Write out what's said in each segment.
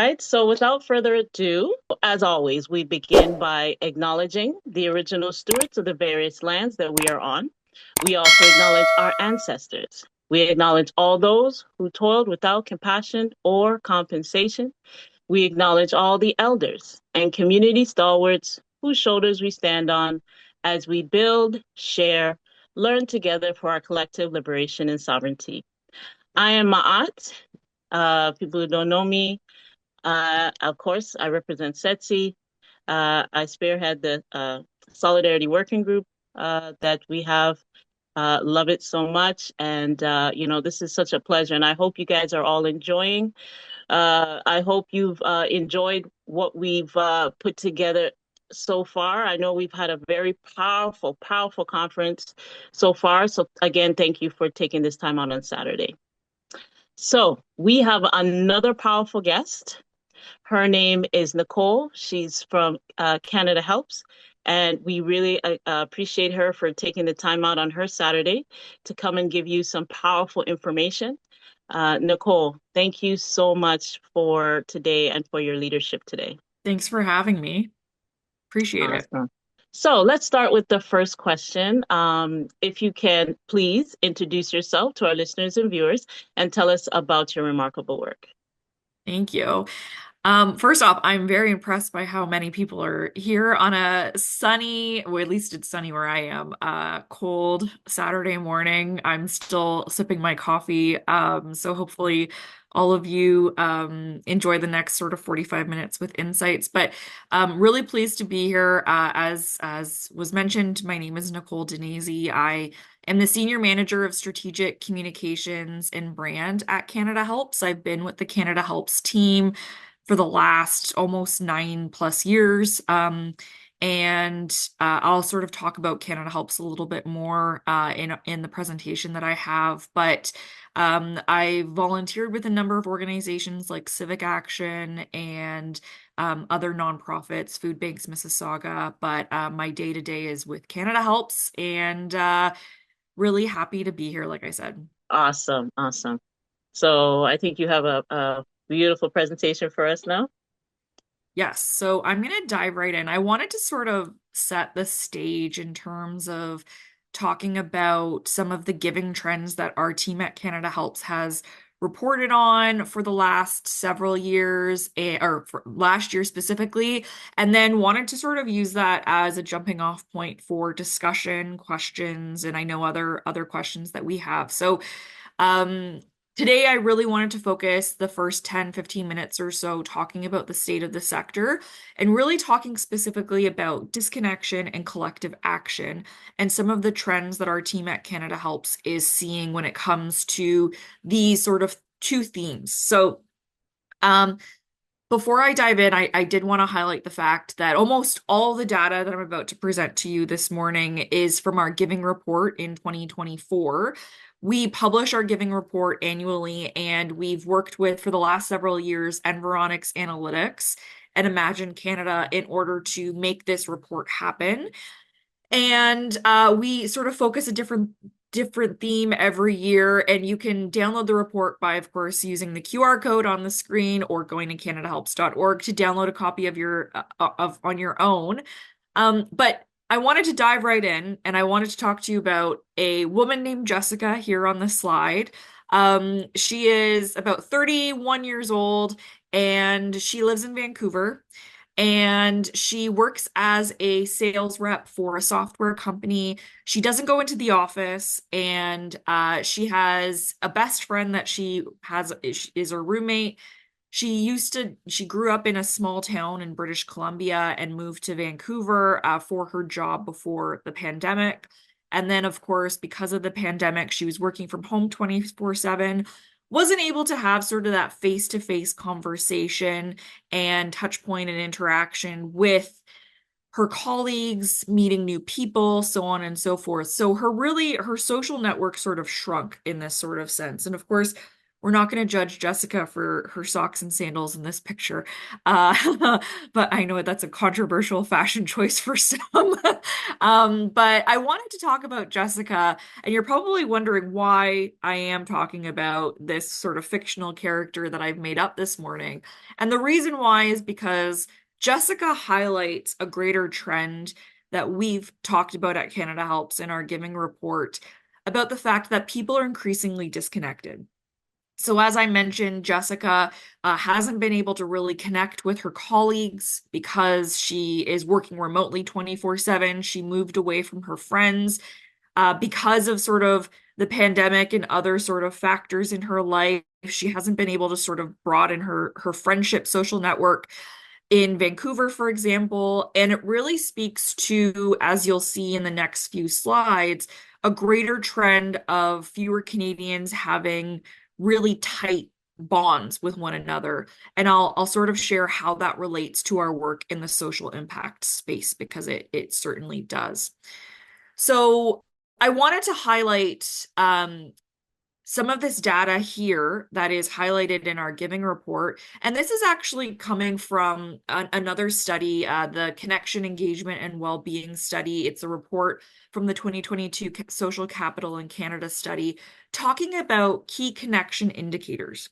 right, so without further ado, as always, we begin by acknowledging the original stewards of the various lands that we are on. We also acknowledge our ancestors. We acknowledge all those who toiled without compassion or compensation. We acknowledge all the elders and community stalwarts whose shoulders we stand on as we build, share, learn together for our collective liberation and sovereignty. I am Ma'at. People who don't know me, of course, I represent SETSI. I spearhead the Solidarity Working Group that we have. Love it so much. And, this is such a pleasure. And I hope you guys are all enjoying. I hope you've enjoyed what we've put together so far. I know we've had a very powerful, powerful conference so far. So, again, thank you for taking this time out on Saturday. So, we have another powerful guest. Her name is Nicole. She's from Canada Helps. And we really appreciate her for taking the time out on her Saturday to come and give you some powerful information. Nicole, thank you so much for today and for your leadership today. Thanks for having me. Appreciate it. Awesome. So let's start with the first question. If you can, please introduce yourself to our listeners and viewers and tell us about your remarkable work. Thank you. First off, I'm very impressed by how many people are here on a sunny, well, at least it's sunny where I am, cold Saturday morning. I'm still sipping my coffee. So hopefully all of you enjoy the next sort of 45 minutes with insights. But really pleased to be here. As was mentioned, my name is Nicole Dansel. I am the Senior Manager of Strategic Communications and Brand at Canada Helps. I've been with the Canada Helps team for the last almost 9+ years. And I'll sort of talk about Canada Helps a little bit more in the presentation that I have. But I volunteered with a number of organizations like Civic Action and other nonprofits, Food Banks Mississauga. But my day-to-day is with Canada Helps, and really happy to be here, like I said. Awesome, awesome. So I think you have a beautiful presentation for us now. Yes, so I'm going to dive right in. I wanted to sort of set the stage in terms of talking about some of the giving trends that our team at Canada Helps has reported on for the last several years, or for last year specifically, and then wanted to sort of use that as a jumping off point for discussion, questions, and I know other questions that we have. So, um, today, I really wanted to focus the first 10, 15 minutes or so talking about the state of the sector and really talking specifically about disconnection and collective action and some of the trends that our team at Canada Helps is seeing when it comes to these sort of two themes. So, before I dive in, I did want to highlight the fact that almost all the data that I'm about to present to you this morning is from our giving report in 2024. We publish our giving report annually, and we've worked with, for the last several years, Environics Analytics and Imagine Canada in order to make this report happen. And we sort of focus a different theme every year, and you can download the report by, of course, using the QR code on the screen or going to canadahelps.org to download a copy of your on your own. But I wanted to dive right in, and I wanted to talk to you about a woman named Jessica here on the slide. She is about 31 years old, and she lives in Vancouver. And she works as a sales rep for a software company. She doesn't go into the office, and she has a best friend that she has is her roommate. She grew up in a small town in British Columbia and moved to Vancouver for her job before the pandemic. And then, of course, because of the pandemic, she was working from home 24/7, wasn't able to have sort of that face-to-face conversation and touch point and interaction with her colleagues, meeting new people, so on and so forth. So her social network sort of shrunk in this sort of sense. And of course, We're not going to judge Jessica for her socks and sandals in this picture. But I know that's a controversial fashion choice for some. But I wanted to talk about Jessica, and you're probably wondering why I am talking about this sort of fictional character that I've made up this morning. And the reason why is because Jessica highlights a greater trend that we've talked about at Canada Helps in our giving report about the fact that people are increasingly disconnected. So, as I mentioned, Jessica hasn't been able to really connect with her colleagues because she is working remotely 24/7. She moved away from her friends because of sort of the pandemic and other sort of factors in her life. She hasn't been able to sort of broaden her friendship social network in Vancouver, for example. And it really speaks to, as you'll see in the next few slides, a greater trend of fewer Canadians having really tight bonds with one another. And I'll sort of share how that relates to our work in the social impact space, because it certainly does. So I wanted to highlight some of this data here that is highlighted in our giving report. And this is actually coming from another study, the Connection, Engagement, and Wellbeing Study. It's a report from the 2022 Social Capital in Canada study talking about key connection indicators.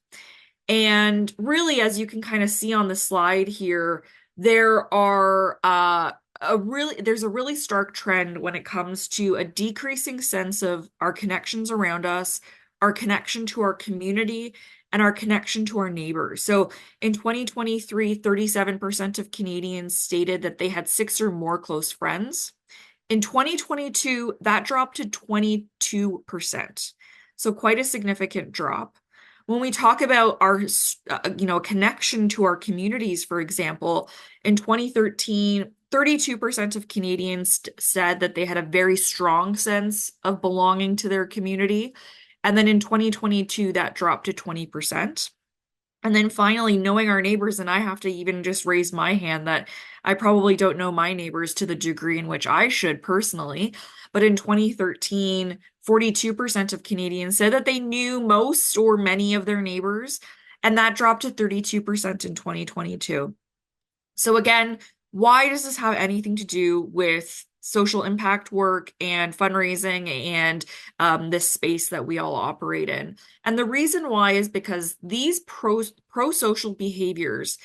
And really, as you can kind of see on the slide here, there are there's a really stark trend when it comes to a decreasing sense of our connections around us, our connection to our community, and our connection to our neighbors. So in 2023, 37% of Canadians stated that they had 6 or more close friends. In 2022, that dropped to 22%. So quite a significant drop. When we talk about our, connection to our communities, for example, in 2013, 32% of Canadians said that they had a very strong sense of belonging to their community. And then in 2022, that dropped to 20%. And then finally, knowing our neighbors, and I have to even just raise my hand that I probably don't know my neighbors to the degree in which I should personally. But in 2013, 42% of Canadians said that they knew most or many of their neighbors, and that dropped to 32% in 2022. So again, why does this have anything to do with social impact work and fundraising and this space that we all operate in? And the reason why is because these pro-social behaviors,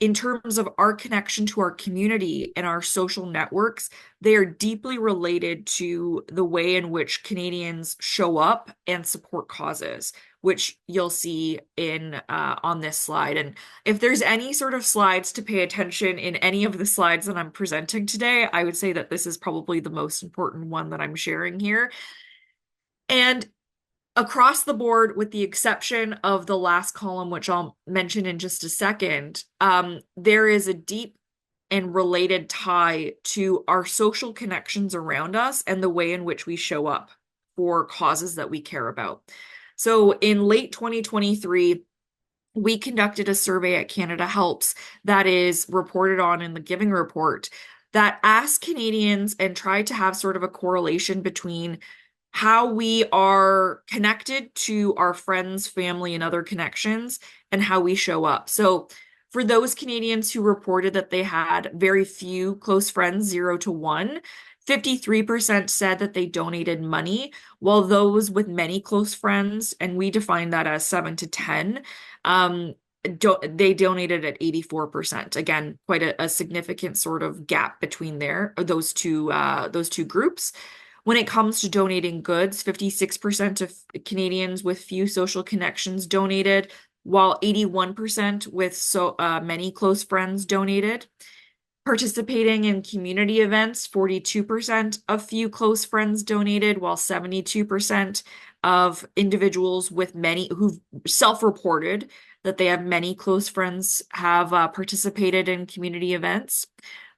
in terms of our connection to our community and our social networks, they are deeply related to the way in which Canadians show up and support causes, which you'll see in on this slide. And if there's any sort of slides to pay attention in any of the slides that I'm presenting today, I would say that this is probably the most important one that I'm sharing here. And across the board, with the exception of the last column, which I'll mention in just a second, there is a deep and related tie to our social connections around us and the way in which we show up for causes that we care about. So in late 2023, we conducted a survey at Canada Helps that is reported on in the Giving Report that asked Canadians and tried to have sort of a correlation between how we are connected to our friends, family, and other connections, and how we show up. So for those Canadians who reported that they had very few close friends, 0 to 1, 53% said that they donated money, while those with many close friends, and we define that as 7 to 10, they donated at 84%. Again, quite a significant sort of gap between those two groups. When it comes to donating goods, 56% of Canadians with few social connections donated, while 81% with many close friends donated. Participating in community events, 42% of few close friends donated, while 72% of individuals with many who've self-reported that they have many close friends have participated in community events.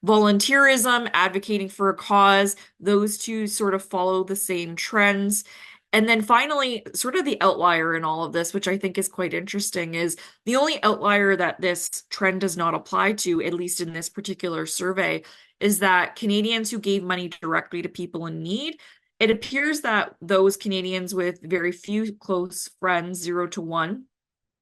Volunteerism, advocating for a cause, those two sort of follow the same trends. And then finally, sort of the outlier in all of this, which I think is quite interesting, is the only outlier that this trend does not apply to, at least in this particular survey, is that Canadians who gave money directly to people in need It appears that those Canadians with very few close friends, 0 to 1,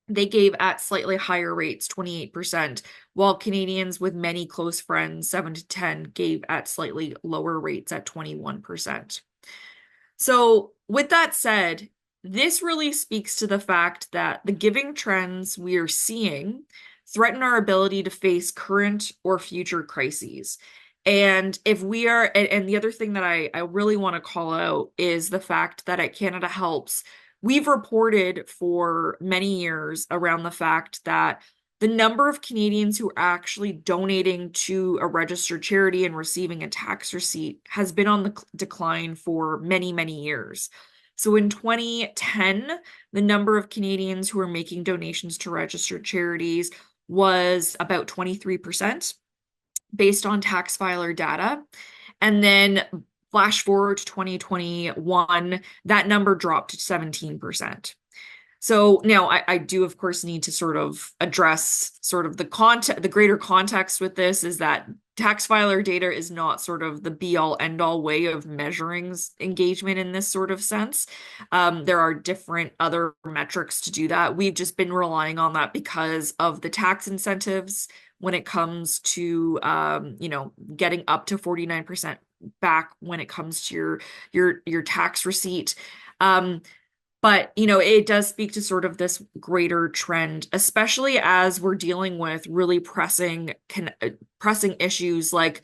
they gave at slightly higher rates, 28%, while Canadians with many close friends, 7 to 10, gave at slightly lower rates at 21%. So, with that said, this really speaks to the fact that the giving trends we are seeing threaten our ability to face current or future crises. And if we are, and the other thing that I really want to call out is the fact that at Canada Helps, we've reported for many years around the fact that the number of Canadians who are actually donating to a registered charity and receiving a tax receipt has been on the decline for many, many years. So in 2010, the number of Canadians who are making donations to registered charities was about 23% based on tax filer data. And then flash forward to 2021, that number dropped to 17%. So now I do, of course, need to sort of address sort of the greater context with this is that tax filer data is not sort of the be all end all way of measuring engagement in this sort of sense. There are different other metrics to do that. We've just been relying on that because of the tax incentives when it comes to, getting up to 49% back when it comes to your tax receipt. But, it does speak to sort of this greater trend, especially as we're dealing with really pressing issues like,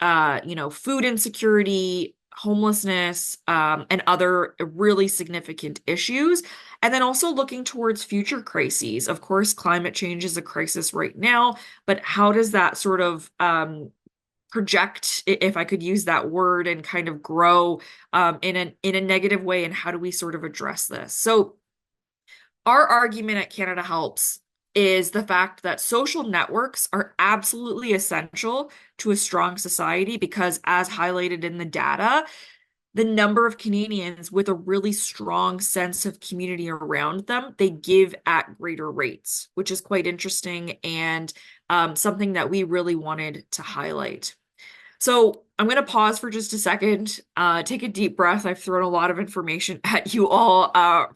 food insecurity, homelessness, and other really significant issues. And then also looking towards future crises. Of course, climate change is a crisis right now, but how does that sort of project, if I could use that word, and kind of grow in a negative way, and how do we sort of address this? So our argument at Canada Helps is the fact that social networks are absolutely essential to a strong society because, as highlighted in the data, the number of Canadians with a really strong sense of community around them, they give at greater rates, which is quite interesting and something that we really wanted to highlight. So I'm going to pause for just a second, take a deep breath. I've thrown a lot of information at you all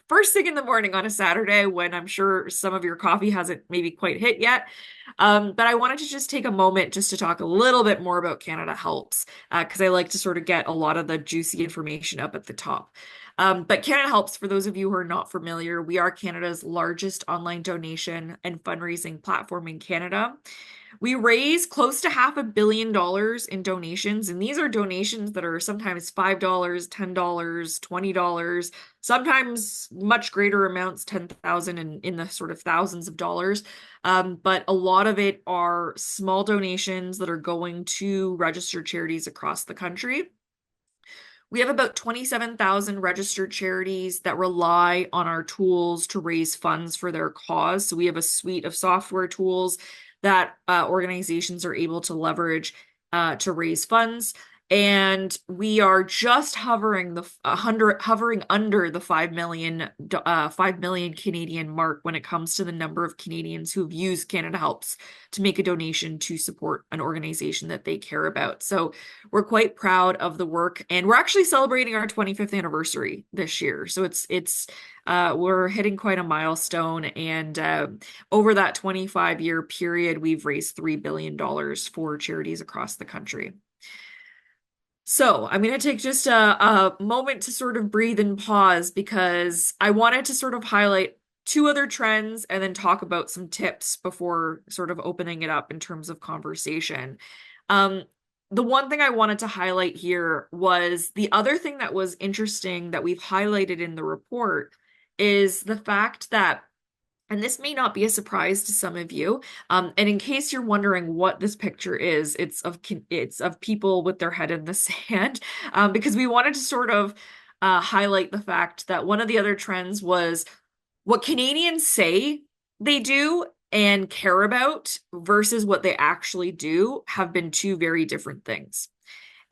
first thing in the morning on a Saturday when I'm sure some of your coffee hasn't maybe quite hit yet. But I wanted to just take a moment just to talk a little bit more about Canada Helps because I like to sort of get a lot of the juicy information up at the top. But Canada Helps, for those of you who are not familiar, we are Canada's largest online donation and fundraising platform in Canada. We raise close to $500 million in donations, and these are donations that are sometimes $5, $10, $20, sometimes much greater amounts, 10,000 and in the sort of thousands of dollars. But a lot of it are small donations that are going to registered charities across the country. We have about 27,000 registered charities that rely on our tools to raise funds for their cause. So we have a suite of software tools that organizations are able to leverage to raise funds. And we are just hovering under the 5 million Canadian mark when it comes to the number of Canadians who've used Canada Helps to make a donation to support an organization that they care about. So we're quite proud of the work, and we're actually celebrating our 25th anniversary this year. So we're hitting quite a milestone, and over that 25-year period, we've raised $3 billion for charities across the country. So I'm going to take just a moment to sort of breathe and pause because I wanted to sort of highlight two other trends and then talk about some tips before sort of opening it up in terms of conversation. The one thing I wanted to highlight here was the other thing that was interesting that we've highlighted in the report is the fact that, and this may not be a surprise to some of you, and in case you're wondering what this picture is, it's of people with their head in the sand, because we wanted to sort of highlight the fact that one of the other trends was what Canadians say they do and care about versus what they actually do have been two very different things.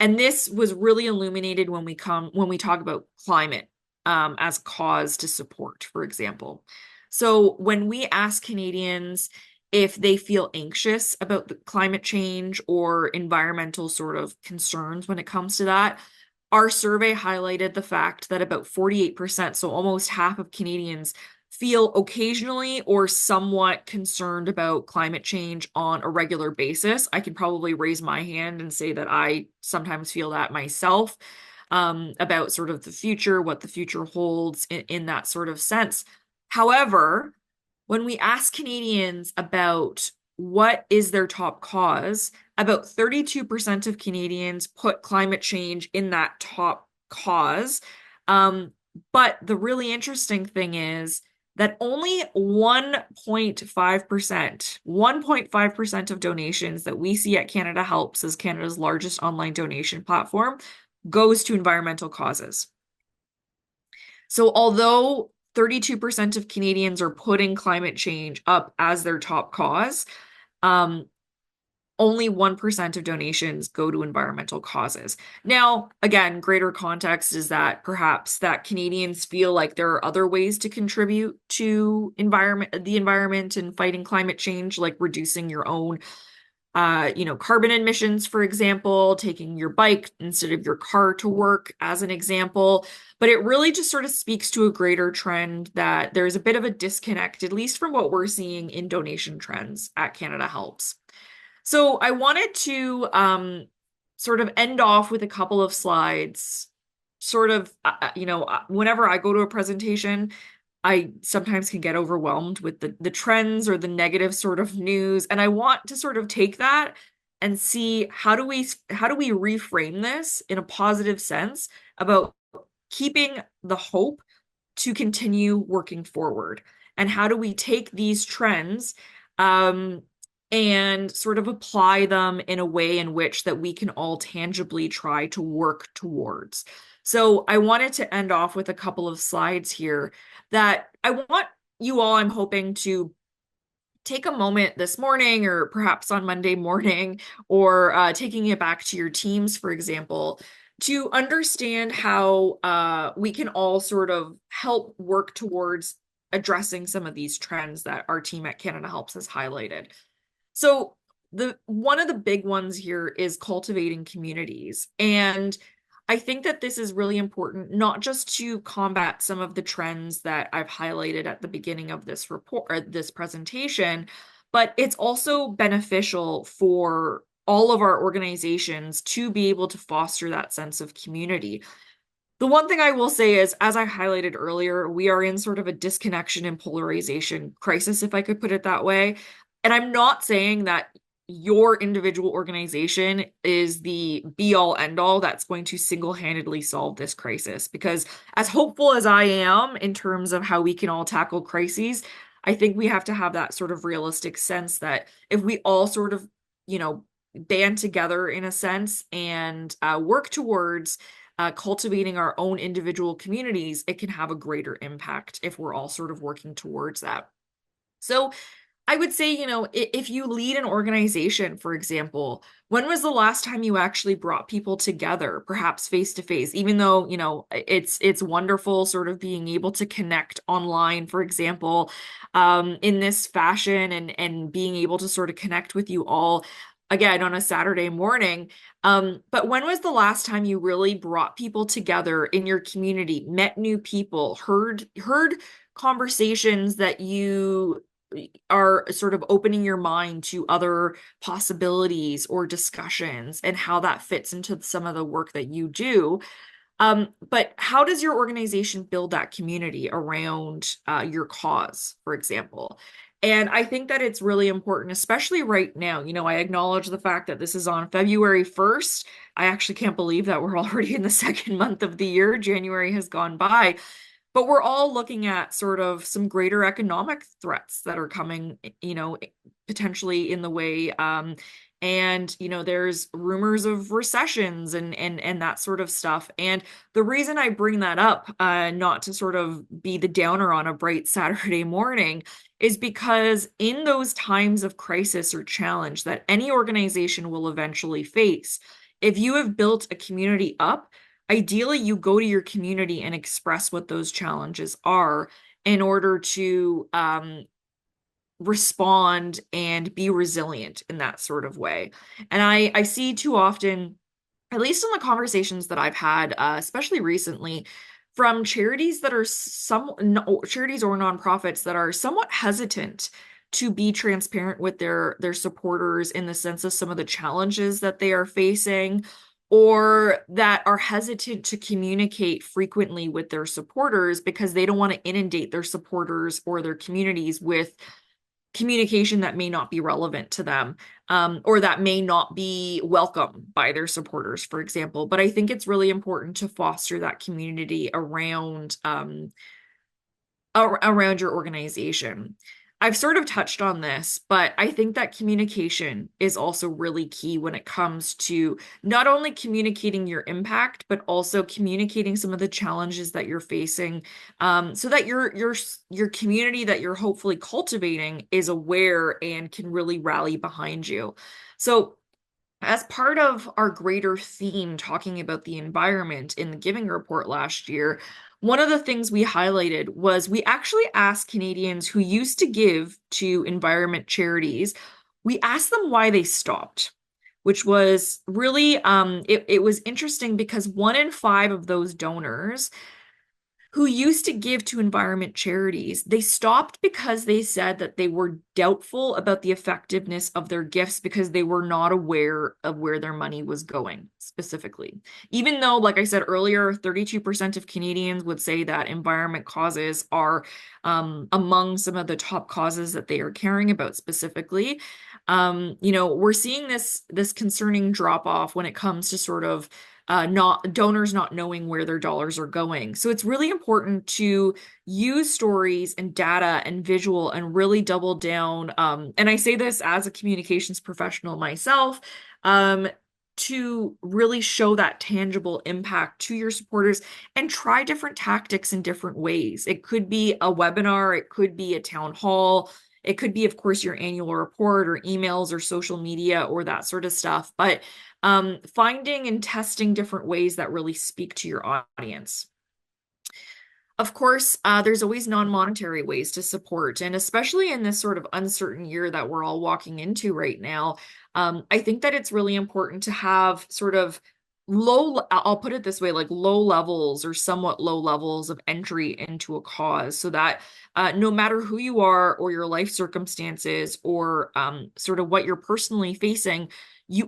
And this was really illuminated when we talk about climate as cause to support, for example. So when we ask Canadians if they feel anxious about the climate change or environmental sort of concerns when it comes to that, Our survey highlighted the fact that about 48%, so almost half of Canadians, feel occasionally or somewhat concerned about climate change on a regular basis. I can probably raise my hand and say that I sometimes feel that myself, about sort of the future, what the future holds in that sort of sense. However, when we ask Canadians about what is their top cause, about 32% of Canadians put climate change in that top cause. But the really interesting thing is that only 1.5% of donations that we see at Canada Helps, as Canada's largest online donation platform, goes to environmental causes. So although 32% of Canadians are putting climate change up as their top cause, only 1% of donations go to environmental causes. Now, again, greater context is that perhaps that Canadians feel like there are other ways to contribute to the environment and fighting climate change, like reducing your own carbon emissions, for example, taking your bike instead of your car to work as an example. But it really just sort of speaks to a greater trend that there's a bit of a disconnect, at least from what we're seeing in donation trends at Canada Helps. So I wanted to sort of end off with a couple of slides. Sort of, whenever I go to a presentation, I sometimes can get overwhelmed with the trends or the negative sort of news. And I want to sort of take that and see how do we reframe this in a positive sense about keeping the hope to continue working forward. And how do we take these trends and sort of apply them in a way in which that we can all tangibly try to work towards. So I wanted to end off with a couple of slides here that I want you all, I'm hoping, to take a moment this morning or perhaps on Monday morning, or taking it back to your teams, for example, to understand how we can all sort of help work towards addressing some of these trends that our team at Canada Helps has highlighted. So one of the big ones here is cultivating communities. And I think that this is really important, not just to combat some of the trends that I've highlighted at the beginning of this report or this presentation, but it's also beneficial for all of our organizations to be able to foster that sense of community. The one thing I will say is, as I highlighted earlier, we are in sort of a disconnection and polarization crisis, if I could put it that way. And I'm not saying that your individual organization is the be all end all that's going to single-handedly solve this crisis. Because as hopeful as I am in terms of how we can all tackle crises, I think we have to have that sort of realistic sense that if we all sort of, band together in a sense and work towards cultivating our own individual communities, it can have a greater impact if we're all sort of working towards that. So I would say, if you lead an organization, for example, when was the last time you actually brought people together, perhaps face to face, even though, it's wonderful sort of being able to connect online, for example, in this fashion and being able to sort of connect with you all again on a Saturday morning. But when was the last time you really brought people together in your community, met new people, heard conversations that you are sort of opening your mind to other possibilities or discussions and how that fits into some of the work that you do. But how does your organization build that community around your cause, for example? And I think that it's really important, especially right now. I acknowledge the fact that this is on February 1st. I actually can't believe that we're already in the second month of the year. January has gone by. But we're all looking at sort of some greater economic threats that are coming, potentially in the way. And there's rumors of recessions and that sort of stuff. And the reason I bring that up, not to sort of be the downer on a bright Saturday morning, is because in those times of crisis or challenge that any organization will eventually face, if you have built a community up, ideally you go to your community and express what those challenges are in order to respond and be resilient in that sort of way. And I see too often at least in the conversations that I've had, especially recently, from charities that are some no, charities or nonprofits that are somewhat hesitant to be transparent with their supporters in the sense of some of the challenges that they are facing, or that are hesitant to communicate frequently with their supporters because they don't want to inundate their supporters or their communities with communication that may not be relevant to them, or that may not be welcome by their supporters, for example. But I think it's really important to foster that community around your organization. I've sort of touched on this, but I think that communication is also really key when it comes to not only communicating your impact, but also communicating some of the challenges that you're facing, so that your community that you're hopefully cultivating is aware and can really rally behind you. So as part of our greater theme talking about the environment in the Giving Report last year, one of the things we highlighted was we actually asked Canadians who used to give to environment charities, we asked them why they stopped, which was really, it was interesting because 1 in 5 of those donors who used to give to environment charities, they stopped because they said that they were doubtful about the effectiveness of their gifts because they were not aware of where their money was going specifically. Even though, like I said earlier, 32% of Canadians would say that environment causes are among some of the top causes that they are caring about specifically. We're seeing this concerning drop off when it comes to sort of not donors not knowing where their dollars are going. So it's really important to use stories and data and visual and really double down. And I say this as a communications professional myself, to really show that tangible impact to your supporters and try different tactics in different ways. It could be a webinar, it could be a town hall. It could be, of course, your annual report or emails or social media or that sort of stuff. But finding and testing different ways that really speak to your audience. Of course, there's always non-monetary ways to support, and especially in this sort of uncertain year that we're all walking into right now, I think that it's really important to have sort of I'll put it this way, like low levels or somewhat low levels of entry into a cause so that no matter who you are or your life circumstances or sort of what you're personally facing,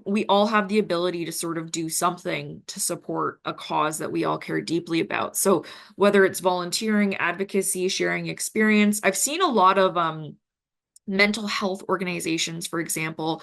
we all have the ability to sort of do something to support a cause that we all care deeply about. So whether it's volunteering, advocacy, sharing experience, I've seen a lot of mental health organizations, for example,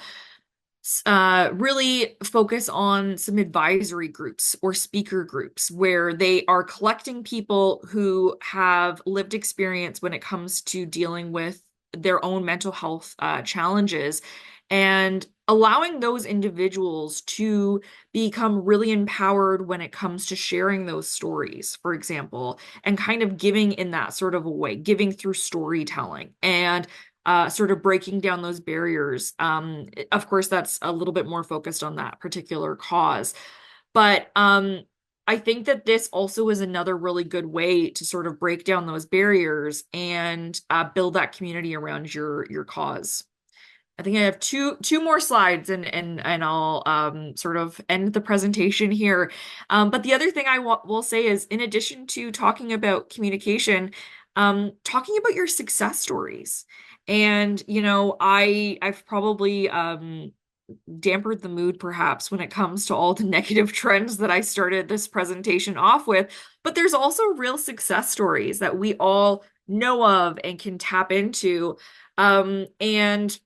really focus on some advisory groups or speaker groups where they are collecting people who have lived experience when it comes to dealing with their own mental health challenges and allowing those individuals to become really empowered when it comes to sharing those stories, for example, and kind of giving in that sort of a way, giving through storytelling and sort of breaking down those barriers. Of course, that's a little bit more focused on that particular cause. But I think that this also is another really good way to sort of break down those barriers and build that community around your cause. I think I have two more slides and I'll sort of end the presentation here. But the other thing I will say is, in addition to talking about communication, talking about your success stories. And I've probably dampened the mood perhaps when it comes to all the negative trends that I started this presentation off with. But there's also real success stories that we all know of and can tap into. And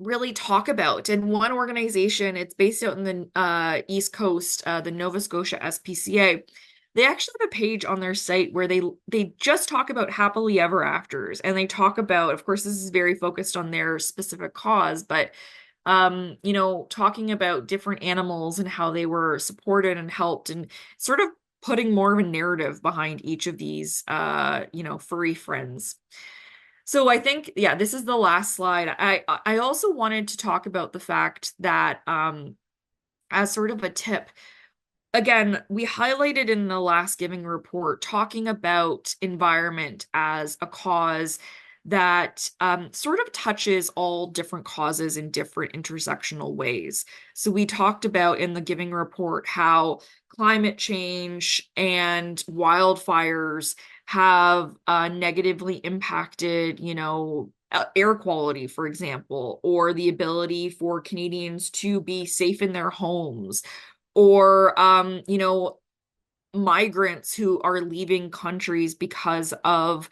really talk about. And one organization, it's based out in the East Coast, the Nova Scotia SPCA. They actually have a page on their site where they just talk about happily ever afters, and they talk about, of course, this is very focused on their specific cause, but talking about different animals and how they were supported and helped, and sort of putting more of a narrative behind each of these, furry friends. So I think, yeah, this is the last slide. I also wanted to talk about the fact that as sort of a tip, again, we highlighted in the last Giving Report talking about environment as a cause that sort of touches all different causes in different intersectional ways. So we talked about in the Giving Report how climate change and wildfires have negatively impacted, air quality, for example, or the ability for Canadians to be safe in their homes, or migrants who are leaving countries because of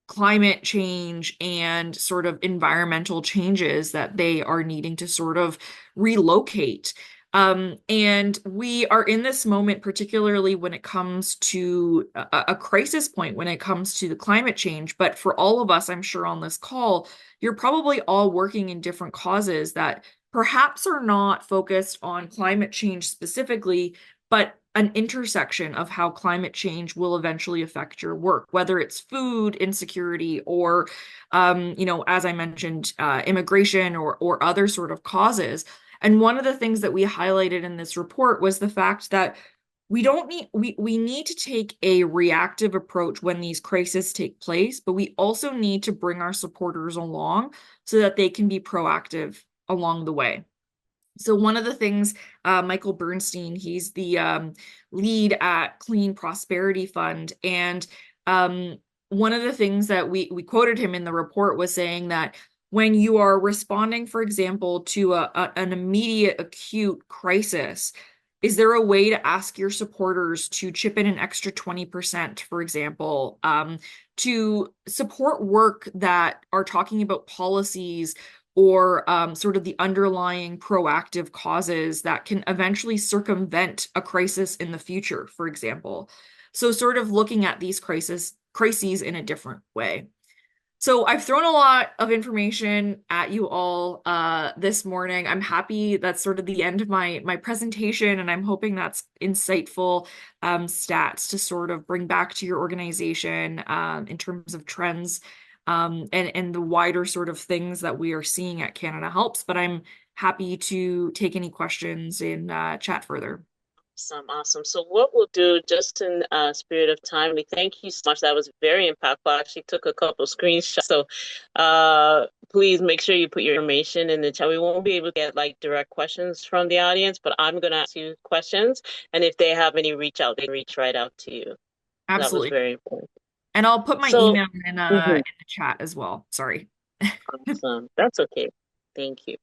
climate change and sort of environmental changes that they are needing to sort of relocate. And we are in this moment, particularly when it comes to a crisis point, when it comes to the climate change. But for all of us, I'm sure on this call, you're probably all working in different causes that perhaps are not focused on climate change specifically, but an intersection of how climate change will eventually affect your work, whether it's food insecurity or, as I mentioned, immigration or other sort of causes. And one of the things that we highlighted in this report was the fact that we need to take a reactive approach when these crises take place, but we also need to bring our supporters along so that they can be proactive along the way. So one of the things, Michael Bernstein, he's the lead at Clean Prosperity Fund. And one of the things that we quoted him in the report was saying that when you are responding, for example, to an immediate acute crisis, is there a way to ask your supporters to chip in an extra 20%, for example, to support work that are talking about policies or sort of the underlying proactive causes that can eventually circumvent a crisis in the future, for example. So sort of looking at these crises in a different way. So I've thrown a lot of information at you all this morning. I'm happy that's sort of the end of my presentation, and I'm hoping that's insightful stats to sort of bring back to your organization in terms of trends and the wider sort of things that we are seeing at Canada Helps. But I'm happy to take any questions in chat further. Awesome. So what we'll do, just in spirit of time, we thank you so much. That was very impactful. I actually took a couple screenshots. So please make sure you put your information in the chat. We won't be able to get like direct questions from the audience, but I'm going to ask you questions. And if they have any reach out, they reach right out to you. That was Absolutely. very important. And I'll put my So, email in the chat as well. Sorry. awesome. That's okay. Thank you.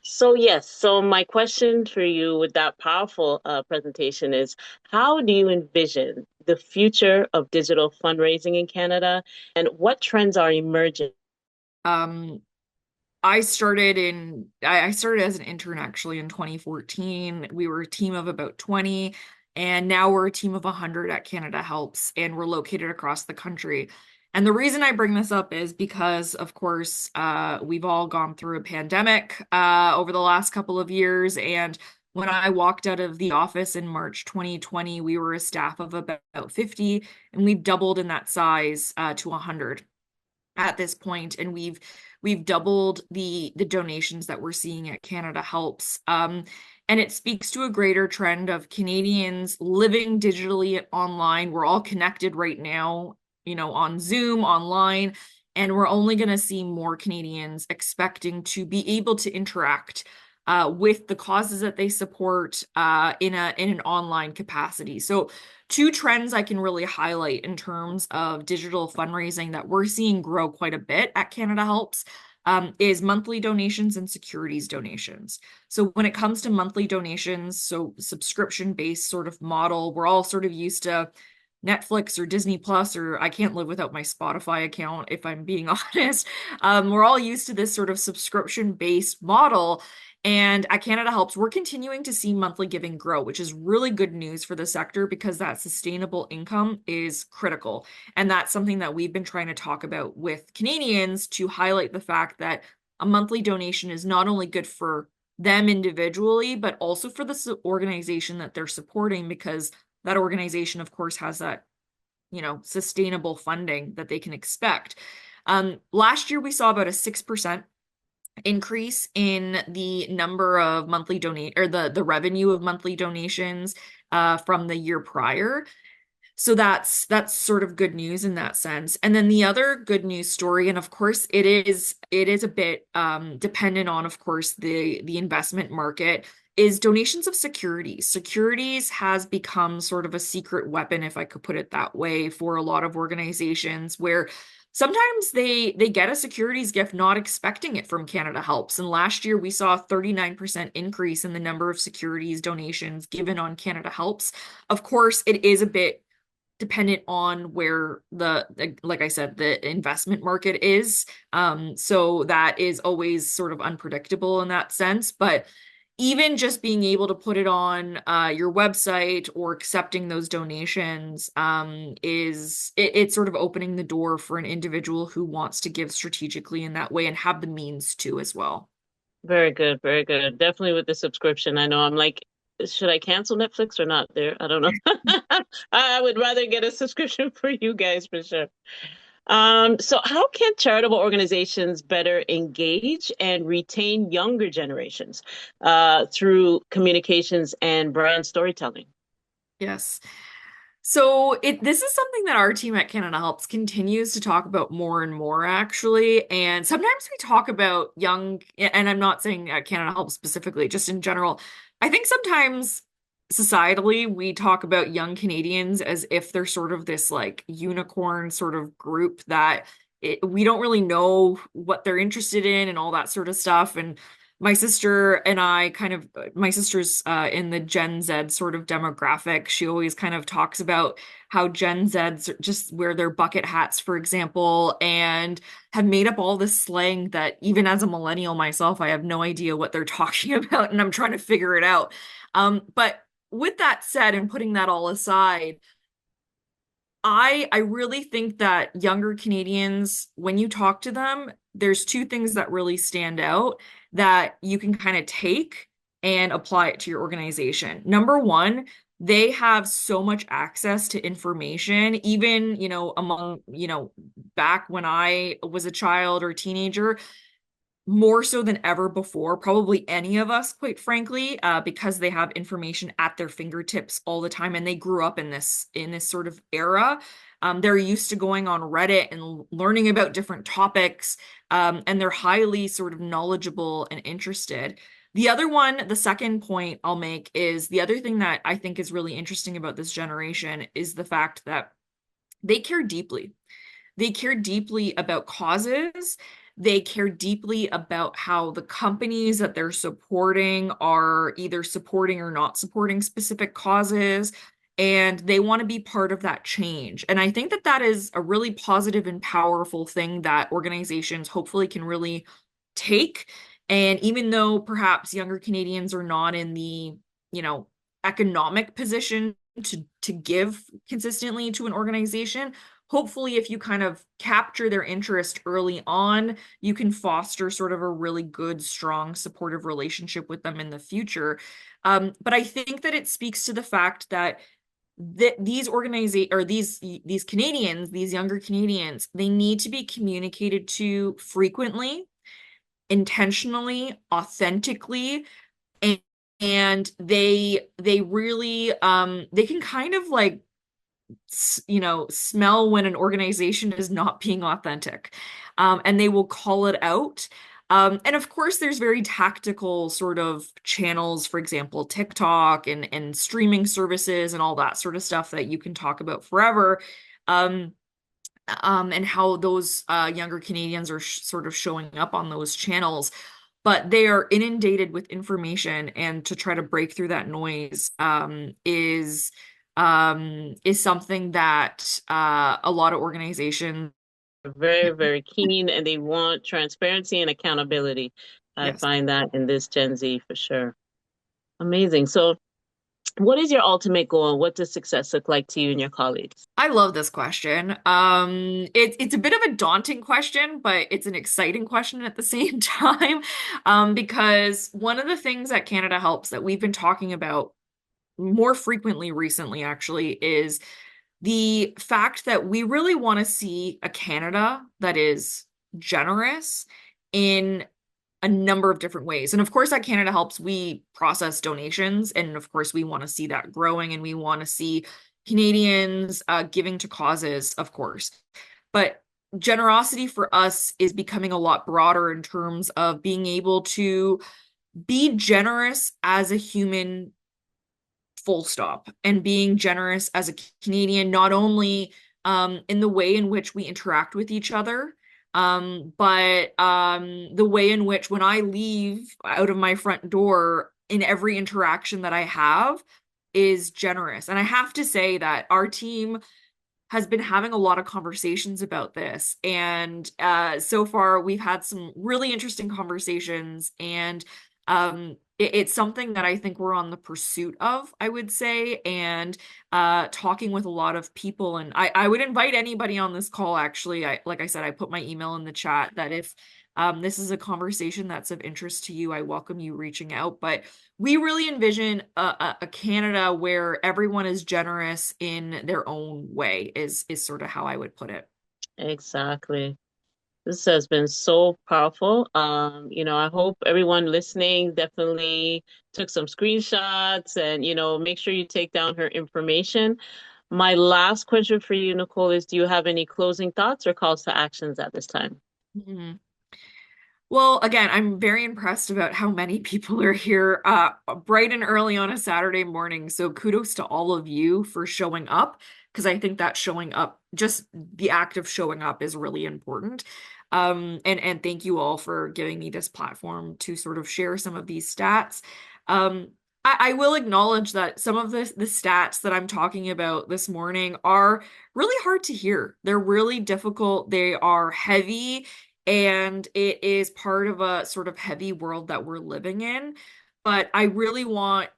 So yes, so my question for you with that powerful presentation is, how do you envision the future of digital fundraising in Canada, and what trends are emerging? Um, I started as an intern actually in 2014. We were a team of about 20, and now we're a team of 100 at Canada Helps, and we're located across the country. And the reason I bring this up is because, of course, we've all gone through a pandemic over the last couple of years. And when I walked out of the office in March 2020, we were a staff of about 50, and we've doubled in that size to 100 at this point, and we've doubled the donations that we're seeing at Canada Helps. And it speaks to a greater trend of Canadians living digitally online. We're all connected right now, on Zoom, online, and we're only going to see more Canadians expecting to be able to interact with the causes that they support in an online capacity. So two trends I can really highlight in terms of digital fundraising that we're seeing grow quite a bit at Canada Helps is monthly donations and securities donations. So when it comes to monthly donations, so subscription-based sort of model, we're all sort of used to Netflix or Disney Plus, or I can't live without my Spotify account, if I'm being honest. We're all used to this sort of subscription-based model. And at Canada Helps, we're continuing to see monthly giving grow, which is really good news for the sector because that sustainable income is critical. And that's something that we've been trying to talk about with Canadians to highlight the fact that a monthly donation is not only good for them individually, but also for the organization that they're supporting, because that organization, of course, has that, sustainable funding that they can expect. Last year, we saw about a 6% increase in the number of the revenue of monthly donations from the year prior. So that's sort of good news in that sense. And then the other good news story, and of course it is a bit dependent on, of course, the investment market, is donations of securities. Securities has become sort of a secret weapon, if I could put it that way, for a lot of organizations where sometimes they get a securities gift not expecting it from Canada Helps. And last year we saw a 39% increase in the number of securities donations given on Canada Helps. Of course, it is a bit dependent on where like I said, the investment market is. So that is always sort of unpredictable in that sense. But even just being able to put it on your website or accepting those donations it's sort of opening the door for an individual who wants to give strategically in that way and have the means to as well. Very good, very good. Definitely with the subscription. I know I'm like, should I cancel Netflix or not there? I don't know. I would rather get a subscription for you guys for sure. So how can charitable organizations better engage and retain younger generations through communications and brand storytelling? Yes. So this is something that our team at Canada Helps continues to talk about more and more, actually. And sometimes we talk about young, and I'm not saying at Canada Helps specifically, just in general. I think sometimes societally we talk about young Canadians as if they're sort of this like unicorn sort of group that we don't really know what they're interested in and all that sort of stuff. And my sister and I my sister's in the Gen Z sort of demographic. She always kind of talks about how Gen Zs just wear their bucket hats, for example, and have made up all this slang that even as a millennial myself, I have no idea what they're talking about, and I'm trying to figure it out. But with that said, and putting that all aside, I really think that younger Canadians, when you talk to them, there's two things that really stand out that you can kind of take and apply it to your organization. Number one, they have so much access to information, even, back when I was a child or a teenager, more so than ever before, probably any of us, quite frankly, because they have information at their fingertips all the time, and they grew up in this sort of era. They're used to going on Reddit and learning about different topics, and they're highly sort of knowledgeable and interested. The other one, the second point I'll make is the other thing that I think is really interesting about this generation is the fact that they care deeply. They care deeply about causes. They care deeply about how the companies that they're supporting are either supporting or not supporting specific causes. And they want to be part of that change. And I think that that is a really positive and powerful thing that organizations hopefully can really take. And even though perhaps younger Canadians are not in the, economic position to give consistently to an organization, hopefully if you kind of capture their interest early on, you can foster sort of a really good, strong, supportive relationship with them in the future. But I think that it speaks to the fact that these organizations or these Canadians, these younger Canadians, they need to be communicated to frequently, intentionally, authentically, and they really they can kind of like smell when an organization is not being authentic. And they will call it out. And of course, there's very tactical sort of channels, for example, TikTok and streaming services and all that sort of stuff that you can talk about forever. And how those younger Canadians are sort of showing up on those channels. But they are inundated with information, and to try to break through that noise is something that a lot of organizations. Very, very keen, and they want transparency and accountability. I Yes. find that in this Gen Z for sure. Amazing. So, what is your ultimate goal? What does success look like to you and your colleagues? I love this question. It's a bit of a daunting question, but it's an exciting question at the same time. Because one of the things that Canada Helps that we've been talking about more frequently recently, actually, is the fact that we really want to see a Canada that is generous in a number of different ways. And of course, at Canada Helps, we process donations. And of course, we want to see that growing, and we want to see Canadians, giving to causes, of course. But generosity for us is becoming a lot broader in terms of being able to be generous as a human, full stop, and being generous as a Canadian, not only in the way in which we interact with each other, but the way in which when I leave out of my front door in every interaction that I have is generous. And I have to say that our team has been having a lot of conversations about this. And so far, we've had some really interesting conversations. And it's something that I think we're on the pursuit of, I would say, and talking with a lot of people. And I would invite anybody on this call, actually. Like I said, I put my email in the chat that if this is a conversation that's of interest to you, I welcome you reaching out. But we really envision a Canada where everyone is generous in their own way, is sort of how I would put it. Exactly. This has been so powerful. I hope everyone listening definitely took some screenshots and, make sure you take down her information. My last question for you, Nicole, is do you have any closing thoughts or calls to actions at this time? Mhm. Well, again, I'm very impressed about how many people are here bright and early on a Saturday morning. So kudos to all of you for showing up, because I think that showing up, just the act of showing up is really important. And thank you all for giving me this platform to sort of share some of these stats. I will acknowledge that some of the stats that I'm talking about this morning are really hard to hear. They're really difficult. They are heavy, and it is part of a sort of heavy world that we're living in. But I really want,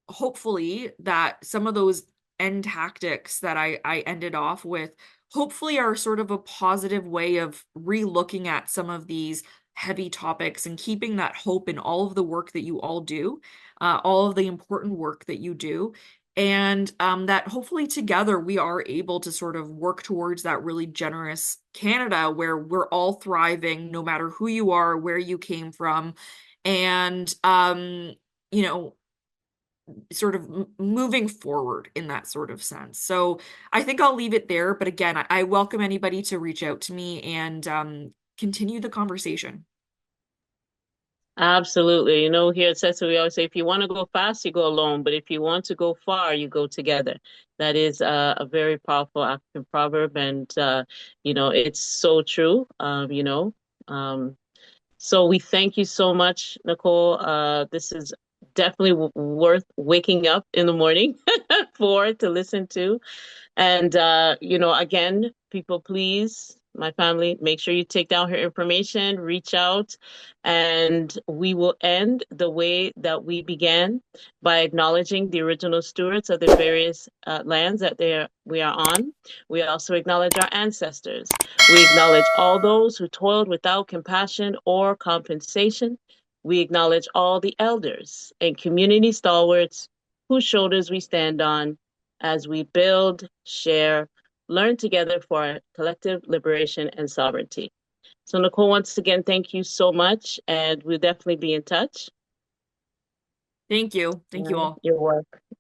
hopefully, that some of those end tactics that I ended off with hopefully are sort of a positive way of re-looking at some of these heavy topics and keeping that hope in all of the work that you all do, all of the important work that you do. And that hopefully together we are able to sort of work towards that really generous Canada where we're all thriving, no matter who you are, where you came from, and you know, sort of moving forward in that sort of sense. So I think I'll leave it there. But again, I welcome anybody to reach out to me and continue the conversation. Absolutely. Here at Cecil, we always say if you want to go fast, you go alone, but if you want to go far, you go together. That is a very powerful African proverb, and it's so true. So we thank you so much, Nicole. This is definitely worth waking up in the morning for to listen to. And, again, people, please, my family, make sure you take down her information, reach out, and we will end the way that we began by acknowledging the original stewards of the various lands that we are on. We also acknowledge our ancestors. We acknowledge all those who toiled without compassion or compensation. We acknowledge all the elders and community stalwarts whose shoulders we stand on as we build, share, learn together for our collective liberation and sovereignty. So, Nicole, once again, thank you so much, and we'll definitely be in touch. Thank you. Thank you all. Your work.